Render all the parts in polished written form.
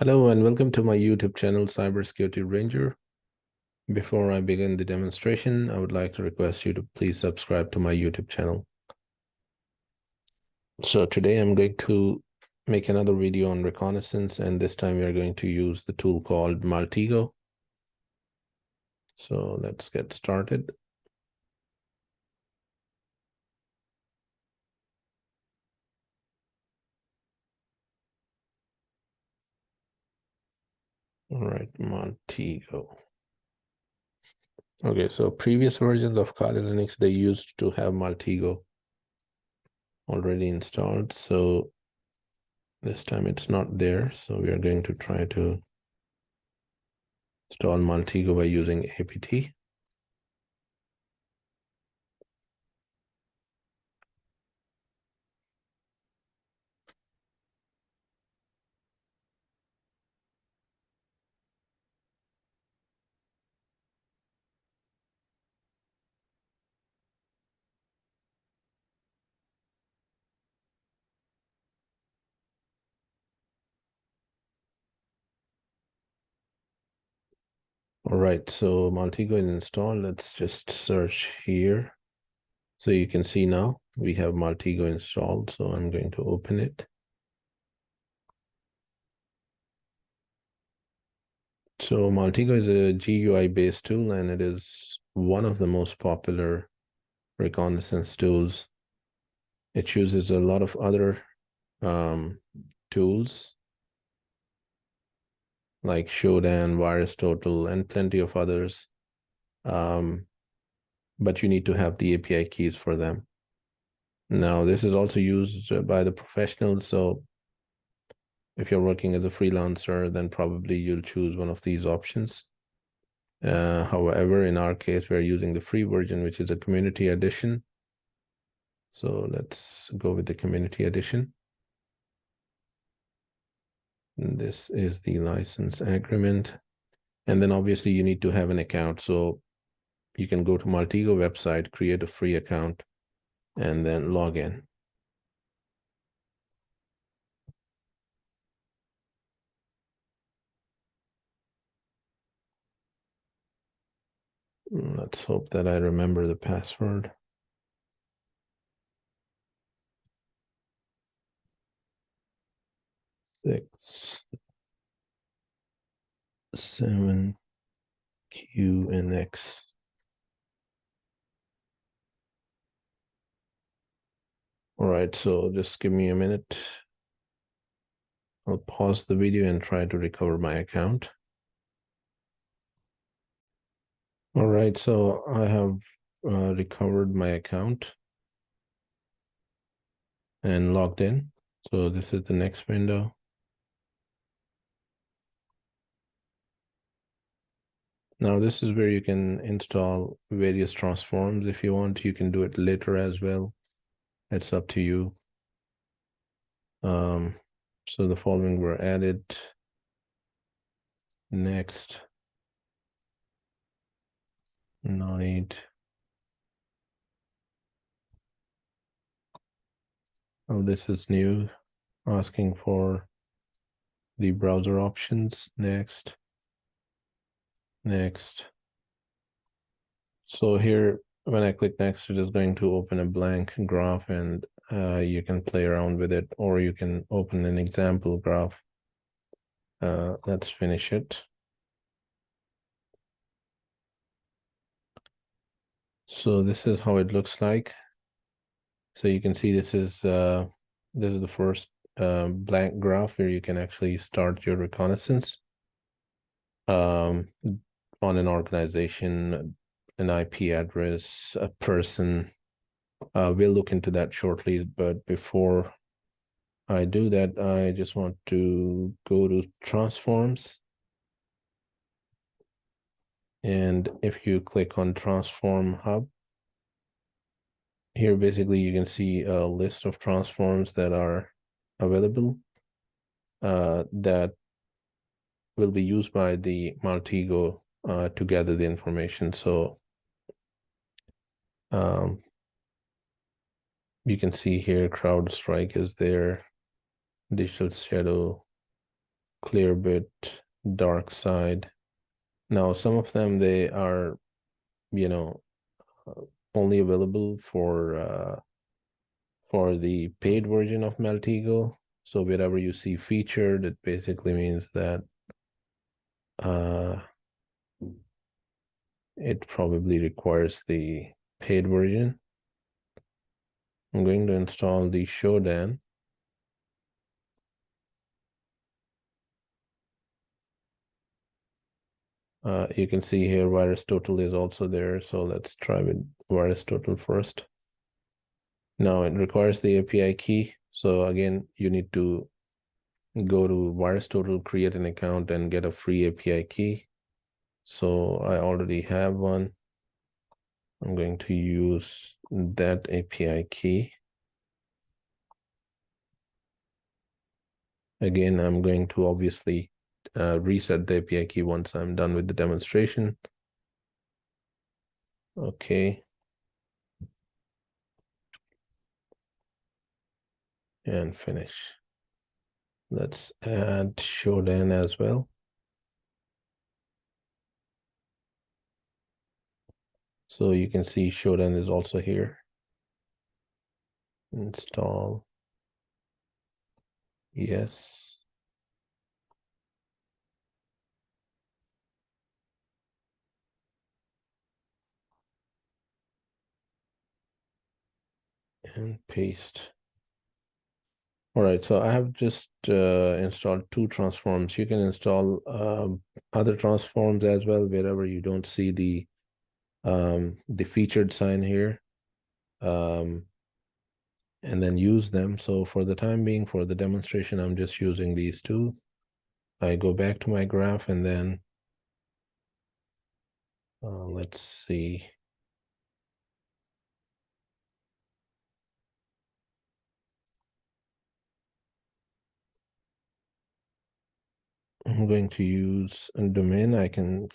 Hello and welcome to my YouTube channel, Cybersecurity Ranger. Before I begin the demonstration, I would like to request you to please subscribe to my YouTube channel. So today I'm going to make another video on Reconnaissance, and this time we are going to use the tool called Maltego. So let's get started. All right, Maltego. Okay, so previous versions of Kali Linux, they used to have Maltego already installed. So this time it's not there. So we are going to try to install Maltego by using apt. All right, so Maltego is installed. Let's just search here. So you can see now we have Maltego installed. So I'm going to open it. So Maltego is a GUI based tool, and it is one of the most popular reconnaissance tools. It uses a lot of other tools like Shodan, VirusTotal, and plenty of others. But you need to have the API keys for them. Now, this is also used by the professionals. So if you're working as a freelancer, then probably you'll choose one of these options. However, in our case, we're using the free version, which is a community edition. So let's go with the community edition. And this is the license agreement. And then obviously you need to have an account. So you can go to Maltego website, create a free account, and then log in. Let's hope that I remember the password. 6, 7, Q, and X. All right, so just give me a minute. I'll pause the video and try to recover my account. All right, so I have recovered my account and logged in. So this is the next window. Now this is where you can install various transforms. If you want, you can do it later as well. It's up to you. So the following were added. Next. Nide. Oh, this is new. Asking for the browser options. Next. Next. So here, when I click next, it is going to open a blank graph, and you can play around with it, or you can open an example graph. Let's finish it. So this is how it looks like. So you can see this is the first blank graph where you can actually start your reconnaissance on an organization, an IP address, a person. We'll look into that shortly, but before I do that, I just want to go to transforms. And if you click on Transform Hub, here basically you can see a list of transforms that are available that will be used by the Maltego to gather the information. So you can see here CrowdStrike is there, Digital Shadow, clear bit, dark side. Now, some of them, they are, you know, only available for the paid version of Maltego. So wherever you see featured, it basically means that uh, it probably requires the paid version. I'm going to install the Shodan. You can see here VirusTotal is also there. So let's try with VirusTotal first. Now it requires the API key. So again, you need to go to VirusTotal, create an account, and get a free API key. So I already have one. I'm going to use that API key. Again, I'm going to obviously reset the API key once I'm done with the demonstration. Okay. And finish. Let's add Shodan as well. So you can see Shodan is also here. Install. Yes. And paste. All right, so I have just installed two transforms. You can install other transforms as well wherever you don't see the featured sign here, and then use them. So for the time being, for the demonstration, I'm just using these two. I go back to my graph and then let's see. I'm going to use a domain. I can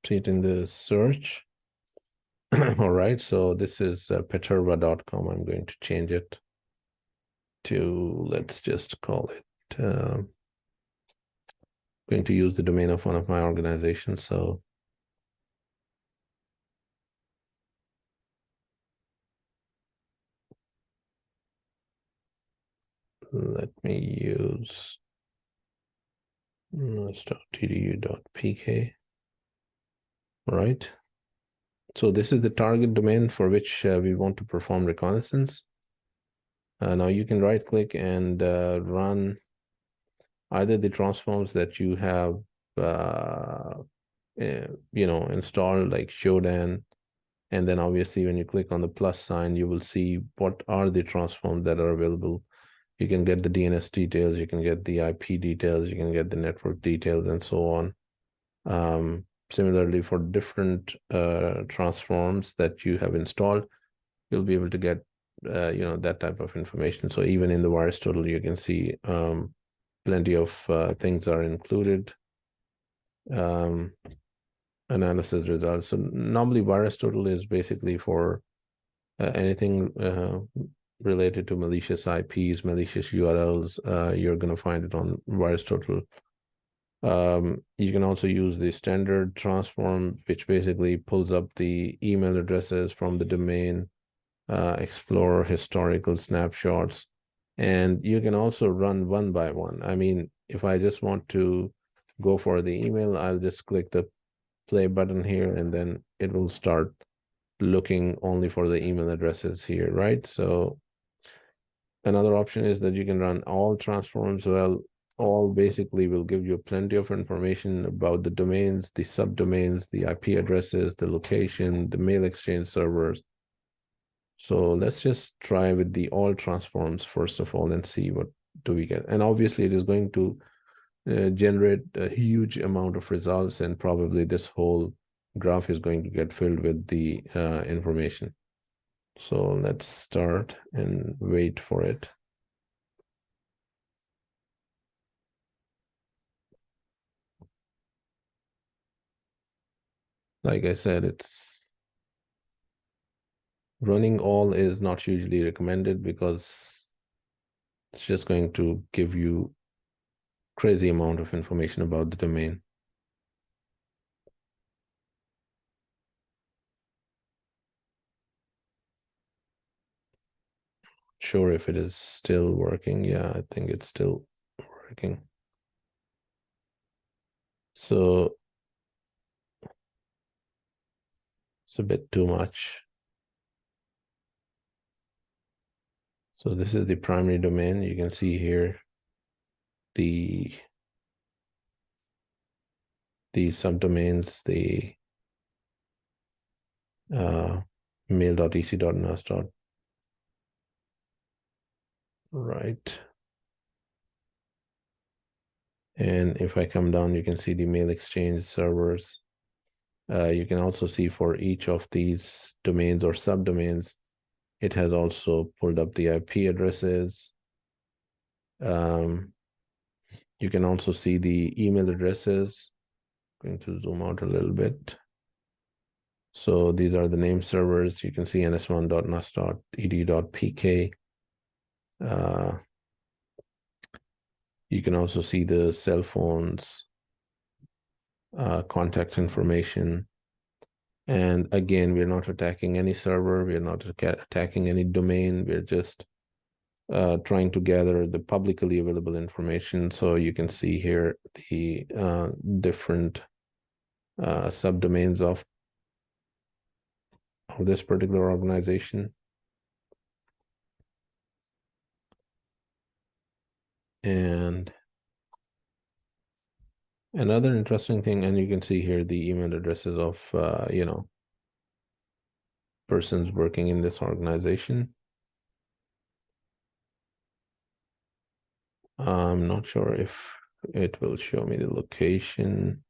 see it in the search. All right, so this is peterva.com. I'm going to change it to, let's just call it, going to use the domain of one of my organizations. So let me use tdu.pk. Right. So this is the target domain for which we want to perform reconnaissance. Now you can right click and run either the transforms that you have, installed, like Shodan. And then obviously when you click on the plus sign, you will see what are the transforms that are available. You can get the DNS details, you can get the IP details, you can get the network details, and so on. Similarly, for different transforms that you have installed, you'll be able to get that type of information. So even in the VirusTotal, you can see plenty of things are included. Analysis results. So normally VirusTotal is basically for anything related to malicious IPs, malicious URLs. You're going to find it on VirusTotal. You can also use the standard transform, which basically pulls up the email addresses from the domain, explore historical snapshots, and you can also run one by one. I mean, if I just want to go for the email, I'll just click the play button here, and then it will start looking only for the email addresses here, right? So another option is that you can run all transforms. Well, all basically will give you plenty of information about the domains, the subdomains, the IP addresses, the location, the mail exchange servers. So let's just try with the all transforms first of all and see what do we get. And obviously it is going to generate a huge amount of results, and probably this whole graph is going to get filled with the information. So let's start and wait for it. Like I said, it's running all is not usually recommended because it's just going to give you crazy amount of information about the domain. Sure if it is still working. Yeah, I think it's still working. So it's a bit too much. So this is the primary domain. You can see here the subdomains, the mail.ec.nas. Right. And if I come down, you can see the mail exchange servers. You can also see for each of these domains or subdomains, it has also pulled up the IP addresses. You can also see the email addresses. I'm going to zoom out a little bit. So these are the name servers. You can see ns1.nas.edu.pk. You can also see the cell phones, contact information. And again, we're not attacking any server. We're not attacking any domain. We're just trying to gather the publicly available information. So you can see here the different subdomains of this particular organization. And another interesting thing, and you can see here the email addresses of, persons working in this organization. I'm not sure if it will show me the location.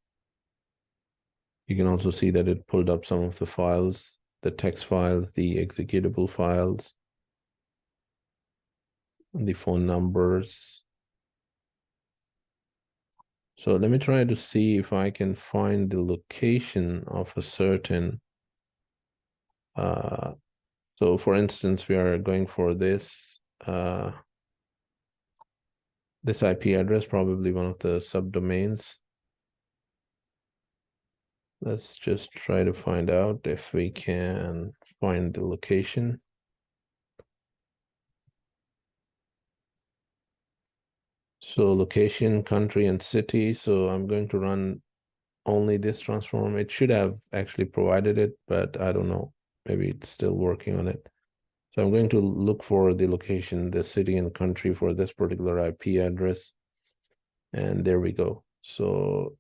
You can also see that it pulled up some of the files, the text files, the executable files, and the phone numbers. So let me try to see if I can find the location of a certain, so for instance, we are going for this IP address, probably one of the subdomains. Let's just try to find out if we can find the location. So location, country, and city. So I'm going to run only this transform. It should have actually provided it, but I don't know. Maybe it's still working on it. So I'm going to look for the location, the city and country for this particular IP address. And there we go. So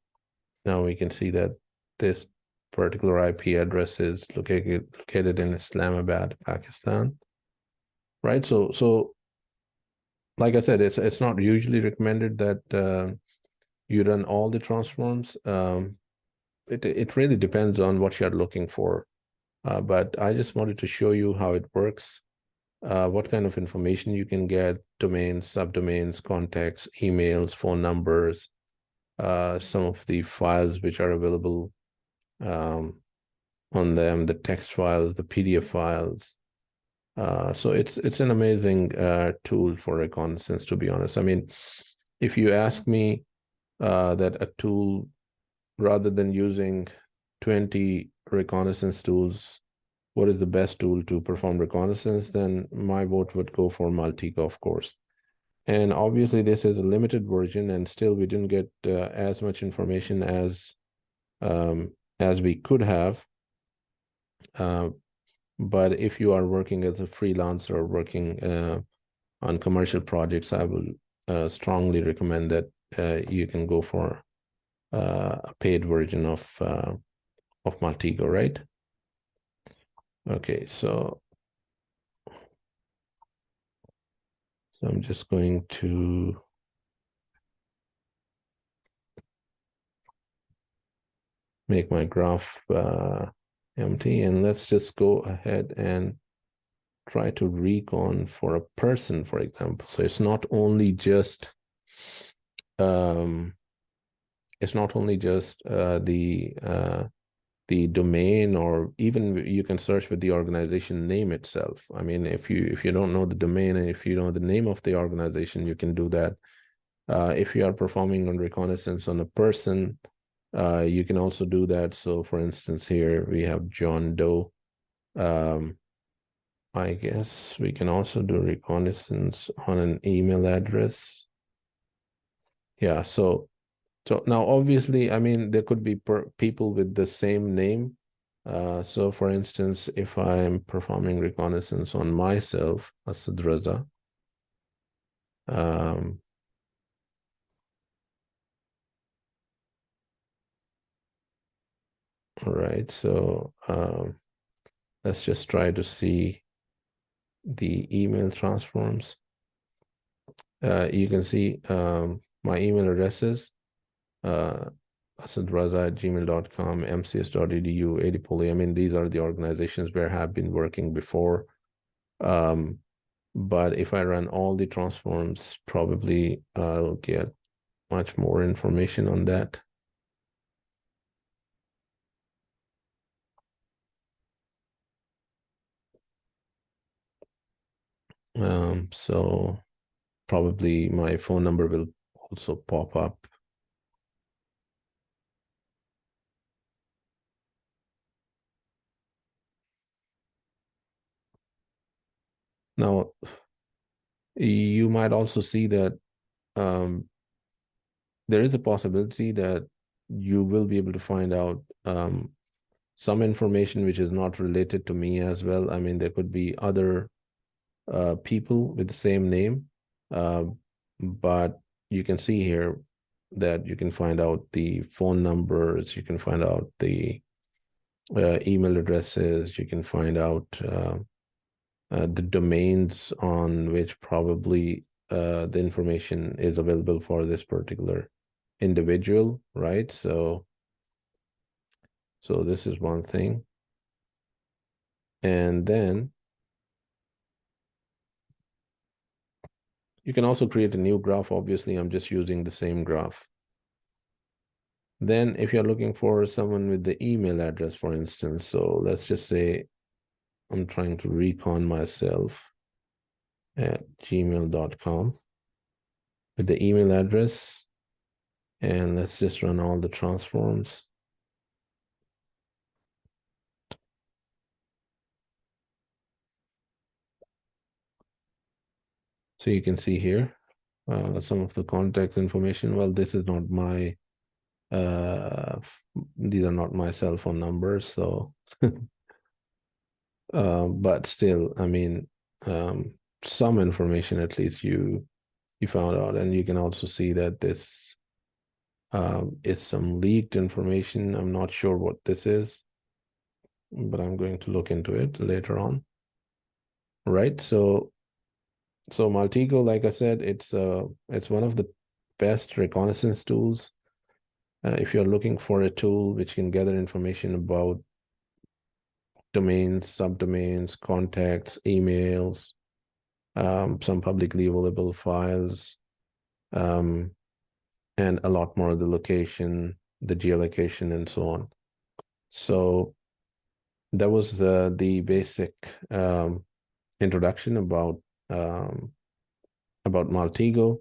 now we can see that this particular IP address is located in Islamabad, Pakistan. Right. So like I said, it's not usually recommended that you run all the transforms. It really depends on what you're looking for. But I just wanted to show you how it works, what kind of information you can get, domains, subdomains, contacts, emails, phone numbers, some of the files which are available on them, the text files, the PDF files. So it's an amazing tool for reconnaissance, to be honest. I mean, if you ask me that a tool, rather than using 20 reconnaissance tools, what is the best tool to perform reconnaissance, then my vote would go for Maltego, of course. And obviously, this is a limited version, and still we didn't get as much information as we could have. But if you are working as a freelancer or working on commercial projects, I will strongly recommend that you can go for a paid version of Maltego, right? Okay, so I'm just going to make my graph empty, and let's just go ahead and try to recon for a person, for example. So it's not only just the domain, or even you can search with the organization name itself. I mean, if you don't know the domain and if you know the name of the organization, you can do that. If you are performing on reconnaissance on a person, you can also do that. So for instance, here we have John Doe. I guess we can also do reconnaissance on an email address. Yeah, so now obviously, I mean, there could be people with the same name. So for instance, if I'm performing reconnaissance on myself, Asad Raza, um, all right, so let's just try to see the email transforms. You can see my email addresses, asadraza@gmail.com, mcs.edu, Adipoli. I mean, these are the organizations where I have been working before. But if I run all the transforms, probably I'll get much more information on that. So probably my phone number will also pop up. Now, you might also see that um, there is a possibility that you will be able to find out some information which is not related to me as well. I mean, there could be other people with the same name, uh, but you can see here that you can find out the phone numbers, you can find out the email addresses, you can find out the domains on which probably the information is available for this particular individual, right? So this is one thing. And then you can also create a new graph. Obviously, I'm just using the same graph. Then if you're looking for someone with the email address, for instance, so let's just say I'm trying to recon myself at gmail.com with the email address, and let's just run all the transforms. So you can see here some of the contact information. Well, this is not my, these are not my cell phone numbers. So, but still, I mean, some information at least you found out, and you can also see that this is some leaked information. I'm not sure what this is, but I'm going to look into it later on. Right. So Maltego, like I said, it's one of the best reconnaissance tools. If you're looking for a tool which can gather information about domains, subdomains, contacts, emails, some publicly available files, and a lot more of the location, the geolocation, and so on. So that was the basic introduction about Maltego.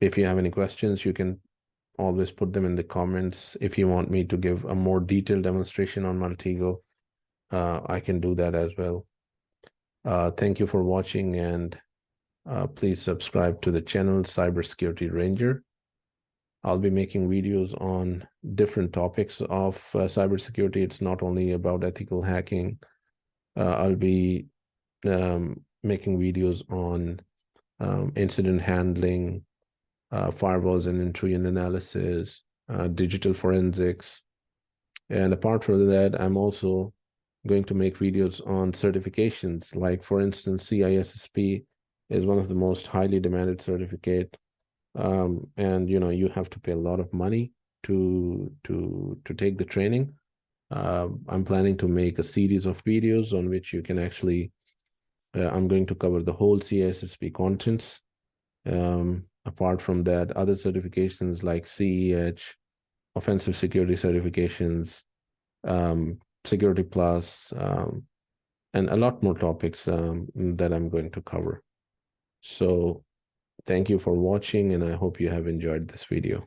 If you have any questions, you can always put them in the comments. If you want me to give a more detailed demonstration on Maltego, I can do that as well. Thank you for watching, and please subscribe to the channel Cybersecurity Ranger. I'll be making videos on different topics of cybersecurity. It's not only about ethical hacking. I'll be making videos on incident handling, firewalls and intrusion analysis, digital forensics. And apart from that, I'm also going to make videos on certifications. Like, for instance, CISSP is one of the most highly demanded certificate. And you have to pay a lot of money to take the training. I'm planning to make a series of videos on which you can actually I'm going to cover the whole CISSP contents. Apart from that, other certifications like CEH, offensive security certifications, Security Plus, and a lot more topics that I'm going to cover. So Thank you for watching, and I hope you have enjoyed this video.